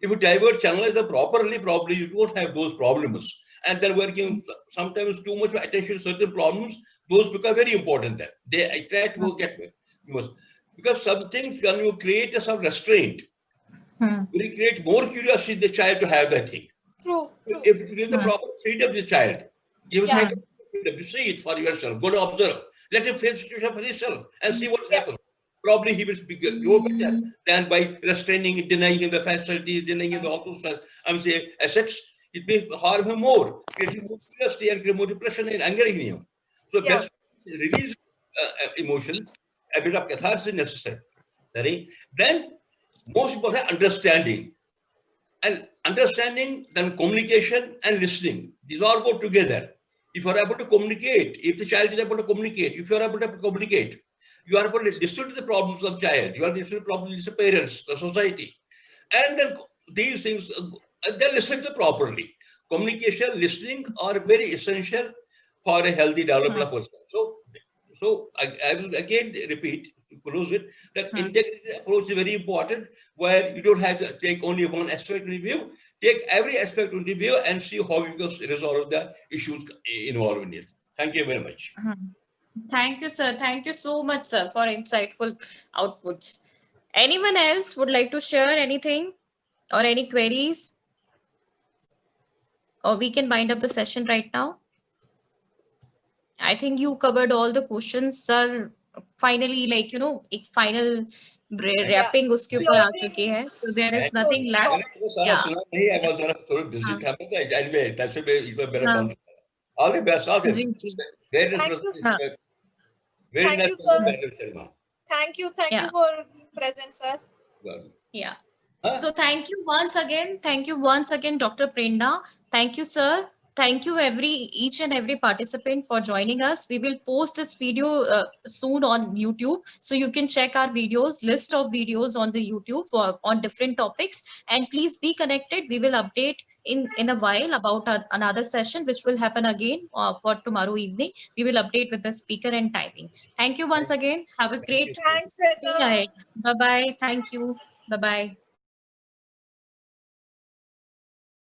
If you divert, channelize them properly, you don't have those problems. And then we're giving sometimes too much attention to certain problems, those become very important then. They attract to get because some things, when you create a some restraint, you create more curiosity in the child to have that thing. True. If you give the proper freedom to the child, give freedom to see it for yourself, go to observe, let him face the situation for himself and see what's happened. Probably he will go better than by restraining, denying him the facilities, denying him all those assets. It may harm him more, creating more curiosity and create more depression and anger in him. So that's release emotions, a bit of catharsis is necessary. Then most important, understanding. And understanding, then communication and listening. These all go together. If you are able to communicate, if the child is able to communicate, if you are able to communicate, you are able to listen to the problems of the child, you are listening to the problems of the parents, the society. And then these things, they listen to properly. Communication, listening are very essential for a healthy development person. So I will again repeat, close it, that integrated approach is very important, where you don't have to take only one aspect review, take every aspect in review and see how you can resolve the issues involved in it. Thank you very much. Thank you, sir. Thank you so much, sir, for insightful outputs. Anyone else would like to share anything or any queries? Or we can wind up the session right now. I think you covered all the questions, sir. Finally, like, एक final wrapping उसके ऊपर आ चुकी है. So there is nothing left. I was sort of busy. Anyway, that's a better one. All the best. All the best. Very nice. Thank you for present, sir. Yeah. So thank you once again. Thank you once again, Dr. Prerna. Thank you, sir, Thank you each and every participant for joining us. We will post this video soon on YouTube, so you can check our videos, list of videos on the YouTube on different topics. And please be connected. We will update in a while about another session which will happen again for tomorrow evening. We will update with the speaker and timing. Thank you once again. Have a great Thanks, Shweta. day ahead. Bye bye. Thank you. Bye bye.